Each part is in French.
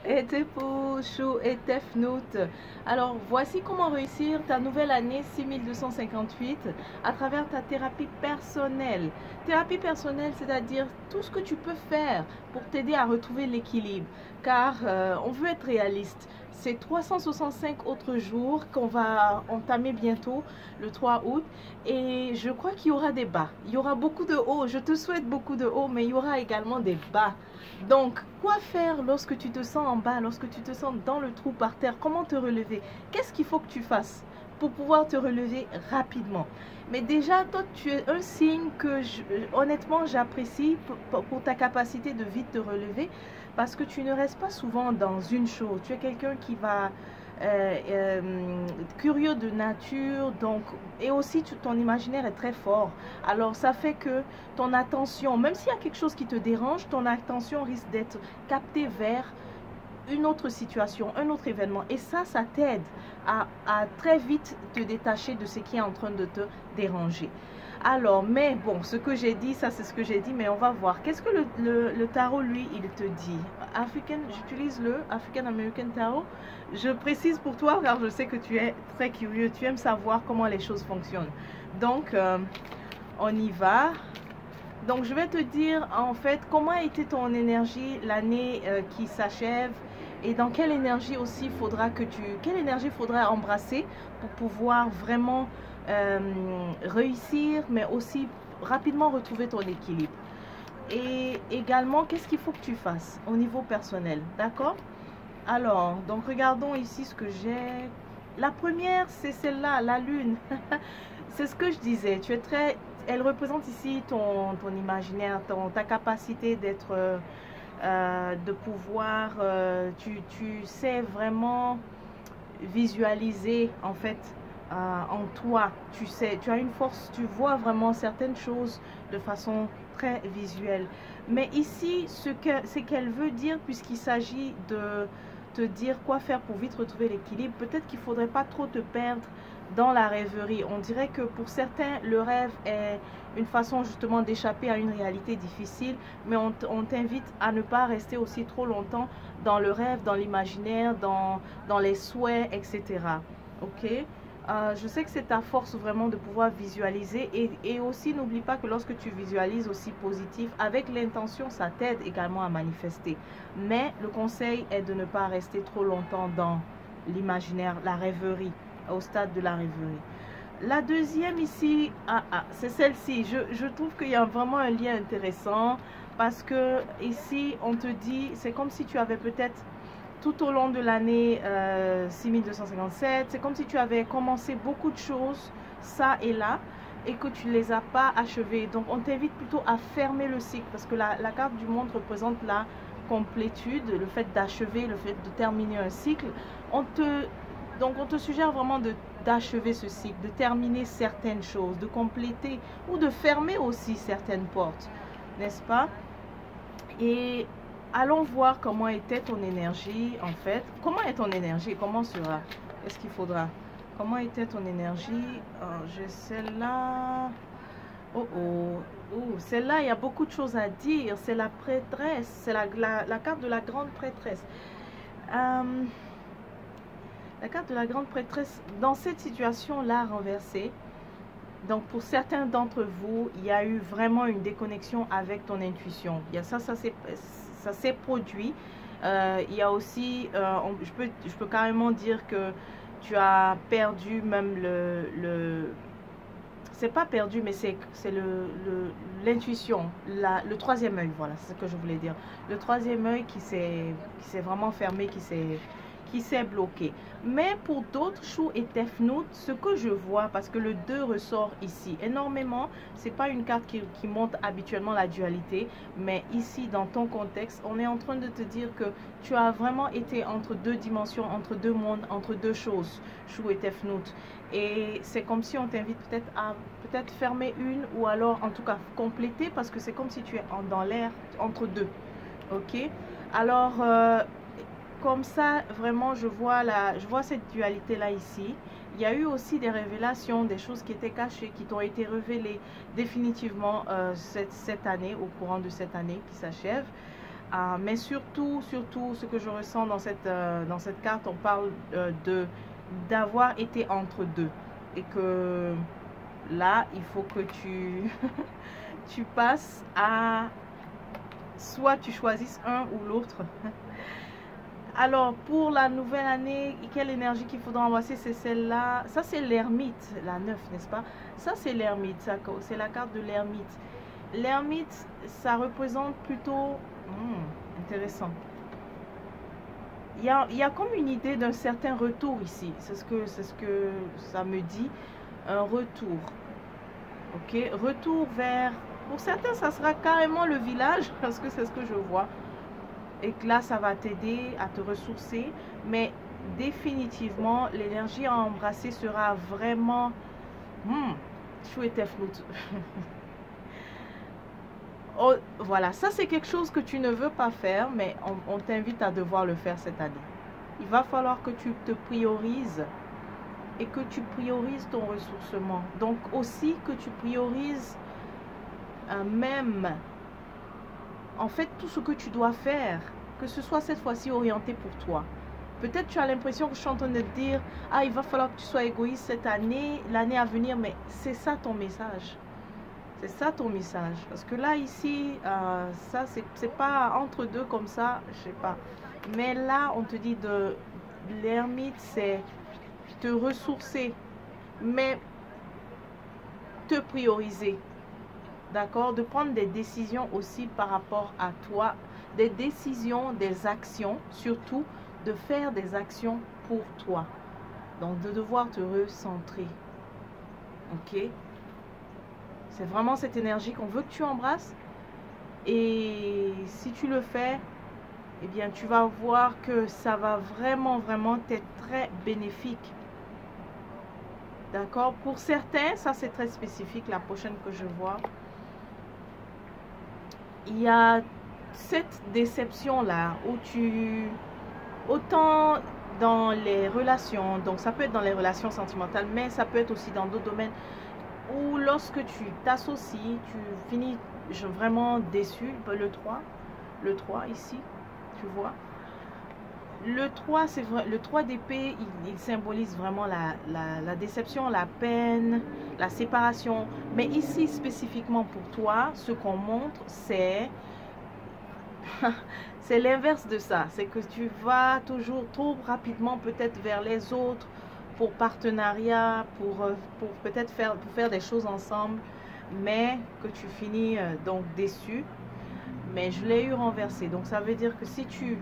Et Tepo, Chou et Tefnout. Alors, voici comment réussir ta nouvelle année 6258 à travers ta thérapie personnelle. Thérapie personnelle, c'est-à-dire tout ce que tu peux faire pour t'aider à retrouver l'équilibre. Car on veut être réaliste. C'est 365 autres jours qu'on va entamer bientôt, le 3 août. Et je crois qu'il y aura des bas. Il y aura beaucoup de hauts. Je te souhaite beaucoup de hauts, mais il y aura également des bas. Donc, quoi faire lorsque tu te sens en bas, lorsque tu te sens dans le trou par terre? Comment te relever? Qu'est-ce qu'il faut que tu fasses pour pouvoir te relever rapidement? Mais déjà, toi, tu es un signe que, honnêtement, j'apprécie pour ta capacité de vite te relever parce que tu ne restes pas souvent dans une chose. Tu es quelqu'un qui va curieux de nature, donc, et aussi ton imaginaire est très fort. Alors ça fait que ton attention, même s'il y a quelque chose qui te dérange, ton attention risque d'être captée vers une autre situation, un autre événement. Et ça t'aide à très vite te détacher de ce qui est en train de te déranger. Alors, mais bon, ce que j'ai dit, ça c'est ce que j'ai dit, mais on va voir. Qu'est-ce que le tarot, lui, il te dit? J'utilise le African American Tarot. Je précise pour toi, car je sais que tu es très curieux, tu aimes savoir comment les choses fonctionnent. Donc, on y va. Donc, je vais te dire, en fait, comment a été ton énergie l'année qui s'achève et dans quelle énergie aussi quelle énergie faudra embrasser pour pouvoir vraiment réussir, mais aussi rapidement retrouver ton équilibre. Et également, qu'est-ce qu'il faut que tu fasses au niveau personnel, d'accord? Alors, donc regardons ici ce que j'ai. La première, c'est celle-là, la lune. C'est ce que je disais, tu es très... Elle représente ici ton imaginaire, ta capacité d'être... de pouvoir... tu sais vraiment visualiser, en fait, en toi. Tu sais, tu as une force, tu vois vraiment certaines choses de façon très visuelle. Mais ici, ce qu'elle veut dire, puisqu'il s'agit de te dire quoi faire pour vite retrouver l'équilibre, peut-être qu'il ne faudrait pas trop te perdre dans la rêverie. On dirait que pour certains, le rêve est une façon justement d'échapper à une réalité difficile, mais on t'invite à ne pas rester aussi trop longtemps dans le rêve, dans l'imaginaire, dans les souhaits, etc. Ok? Je sais que c'est ta force vraiment de pouvoir visualiser et aussi n'oublie pas que lorsque tu visualises aussi positif, avec l'intention, ça t'aide également à manifester. Mais le conseil est de ne pas rester trop longtemps dans l'imaginaire, la rêverie, au stade de la rêverie. La deuxième ici, c'est celle-ci. Je trouve qu'il y a vraiment un lien intéressant parce que ici, on te dit, c'est comme si tu avais peut-être tout au long de l'année 6257, c'est comme si tu avais commencé beaucoup de choses, ça et là, et que tu ne les as pas achevées. Donc, on t'invite plutôt à fermer le cycle parce que la carte du monde représente la complétude, le fait d'achever, le fait de terminer un cycle. Donc, on te suggère vraiment d'achever ce cycle, de terminer certaines choses, de compléter ou de fermer aussi certaines portes, n'est-ce pas? Et allons voir comment était ton énergie en fait. Comment est ton énergie? Comment sera? Qu'est-ce qu'il faudra? Comment était ton énergie? J'ai celle-là. Oh oh. Oh, celle-là, il y a beaucoup de choses à dire. C'est la prêtresse. C'est la carte de la grande prêtresse. La carte de la grande prêtresse, dans cette situation-là renversée, donc pour certains d'entre vous, il y a eu vraiment une déconnexion avec ton intuition. Il y a ça s'est produit. Il y a aussi, je peux carrément dire que tu as perdu même c'est pas perdu, mais c'est l'intuition, le troisième œil, voilà, c'est ce que je voulais dire. Le troisième œil qui s'est vraiment fermé, qui s'est bloqué. Mais pour d'autres, Chou et Tefnout, ce que je vois, parce que le 2 ressort ici énormément, c'est pas une carte qui montre habituellement la dualité, mais ici, dans ton contexte, on est en train de te dire que tu as vraiment été entre deux dimensions, entre deux mondes, entre deux choses, Chou et Tefnout. Et c'est comme si on t'invite peut-être à fermer une ou alors en tout cas compléter parce que c'est comme si tu es dans l'air entre deux. Ok? Alors, comme ça, vraiment, je vois cette dualité-là ici. Il y a eu aussi des révélations, des choses qui étaient cachées, qui t'ont été révélées définitivement cette année, au courant de cette année qui s'achève. Mais surtout, ce que je ressens dans cette carte, on parle d'avoir été entre deux. Et que là, il faut que tu, tu passes à... Soit tu choisisses un ou l'autre. Alors, pour la nouvelle année, quelle énergie qu'il faudra embrasser, c'est celle-là. Ça, c'est l'ermite, la 9, n'est-ce pas? Ça, c'est l'ermite. C'est la carte de l'ermite. L'ermite, ça représente plutôt... intéressant. Il y a comme une idée d'un certain retour ici. C'est ce que ça me dit. Un retour. Ok? Retour vers... Pour certains, ça sera carrément le village, parce que c'est ce que je vois. Et que là, ça va t'aider à te ressourcer. Mais définitivement, l'énergie à embrasser sera vraiment... chouette flûte. Oh, voilà, ça c'est quelque chose que tu ne veux pas faire, mais on t'invite à devoir le faire cette année. Il va falloir que tu te priorises et que tu priorises ton ressourcement. Donc aussi que tu priorises même, en fait, tout ce que tu dois faire, que ce soit cette fois-ci orienté pour toi. Peut-être tu as l'impression que je suis en train de te dire, ah, il va falloir que tu sois égoïste cette année, l'année à venir, mais c'est ça ton message. C'est ça ton message. Parce que là, ici, ça, c'est pas entre deux comme ça, je sais pas. Mais là, on te dit de l'ermite, c'est te ressourcer, mais te prioriser. D'accord? De prendre des décisions aussi par rapport à toi. Des décisions, des actions, surtout de faire des actions pour toi. Donc, de devoir te recentrer. Ok? C'est vraiment cette énergie qu'on veut que tu embrasses. Et si tu le fais, eh bien, tu vas voir que ça va vraiment, vraiment être très bénéfique. D'accord? Pour certains, ça c'est très spécifique, la prochaine que je vois. Il y a cette déception-là où tu... Autant dans les relations, donc ça peut être dans les relations sentimentales, mais ça peut être aussi dans d'autres domaines, ou lorsque tu t'associes, tu finis vraiment déçu. Le 3 ici, tu vois. Le 3, c'est vrai, le 3 d'épée, il symbolise vraiment la déception, la peine, la séparation. Mais ici, spécifiquement pour toi, ce qu'on montre, c'est c'est l'inverse de ça. C'est que tu vas toujours trop rapidement peut-être vers les autres, pour partenariat, pour peut-être faire des choses ensemble, mais que tu finis donc déçu. Mais je l'ai eu renversé. Donc ça veut dire que si tu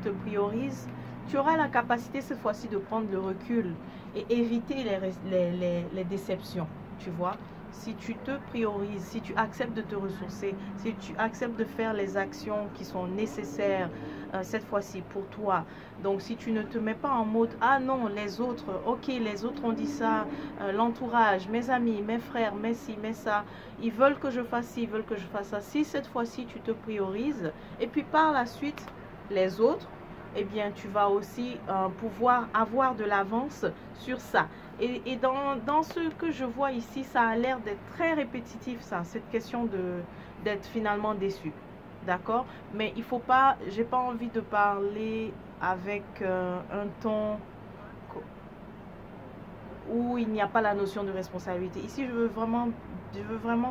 te priorises, tu auras la capacité cette fois-ci de prendre le recul et éviter les déceptions, tu vois. Si tu te priorises, si tu acceptes de te ressourcer, si tu acceptes de faire les actions qui sont nécessaires cette fois-ci pour toi. Donc si tu ne te mets pas en mode ah non les autres, ok les autres ont dit ça, l'entourage, mes amis, mes frères, mes ci, mes ça, ils veulent que je fasse ci, ils veulent que je fasse ça. Si cette fois-ci tu te priorises et puis par la suite les autres, eh bien tu vas aussi pouvoir avoir de l'avance sur ça. Et dans ce que je vois ici, ça a l'air d'être très répétitif, ça, cette question d'être finalement déçu. D'accord? Mais il faut pas, j'ai pas envie de parler avec un ton où il n'y a pas la notion de responsabilité. Ici, je veux vraiment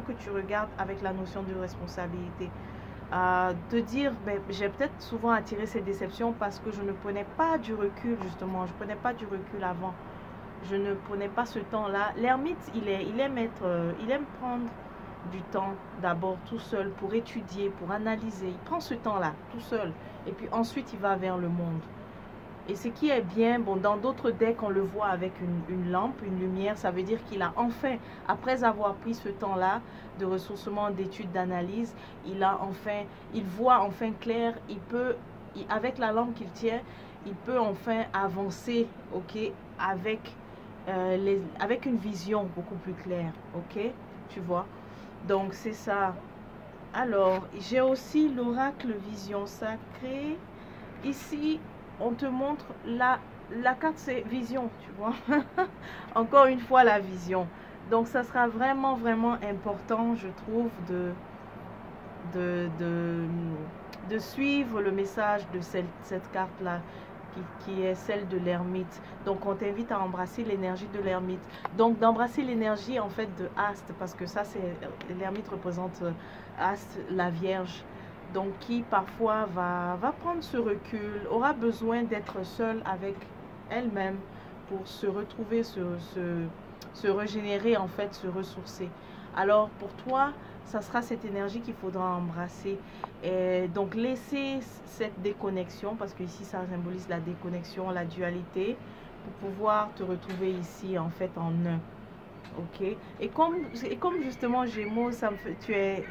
que tu regardes avec la notion de responsabilité. De dire, ben, j'ai peut-être souvent attiré ces déceptions parce que je ne prenais pas du recul, justement. Je ne prenais pas du recul avant. Je ne prenais pas ce temps-là. L'ermite, il aime prendre du temps d'abord tout seul pour étudier, pour analyser. Il prend ce temps-là tout seul. Et puis ensuite, il va vers le monde. Et ce qui est bien, bon, dans d'autres decks, on le voit avec une lampe, une lumière. Ça veut dire qu'il a enfin, après avoir pris ce temps-là de ressourcement, d'études, d'analyse, il voit enfin clair. Avec la lampe qu'il tient, il peut enfin avancer, ok, avec une vision beaucoup plus claire, ok, tu vois. Donc c'est ça. Alors j'ai aussi l'oracle vision sacrée. Ici on te montre la carte, c'est vision, tu vois. Encore une fois la vision. Donc ça sera vraiment vraiment important, je trouve, de suivre le message de cette carte-là, qui est celle de l'ermite. Donc on t'invite à embrasser l'énergie de l'ermite, donc d'embrasser l'énergie en fait de Astre, parce que ça c'est, l'ermite représente Astre, la Vierge, donc qui parfois va prendre ce recul, aura besoin d'être seule avec elle-même pour se retrouver, se régénérer en fait, se ressourcer. Alors pour toi, ça sera cette énergie qu'il faudra embrasser. Et donc laisser cette déconnexion, parce que ici ça symbolise la déconnexion, la dualité, pour pouvoir te retrouver ici en fait en un. Ok, et comme justement Gémeaux, tu es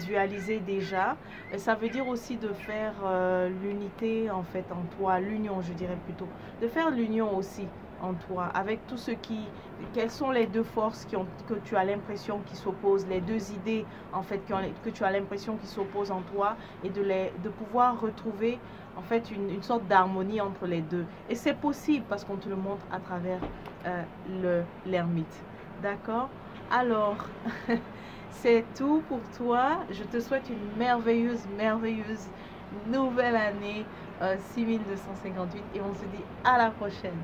dualisé déjà, et ça veut dire aussi de faire l'unité en fait en toi, l'union je dirais plutôt, de faire l'union aussi en toi, avec tout ce quelles sont les deux forces que tu as l'impression qui s'opposent, les deux idées en fait que tu as l'impression qui s'opposent en toi, et de pouvoir retrouver en fait sorte d'harmonie entre les deux. Et c'est possible parce qu'on te le montre à travers l'ermite. D'accord? Alors, c'est tout pour toi. Je te souhaite une merveilleuse, merveilleuse nouvelle année 6258 et on se dit à la prochaine.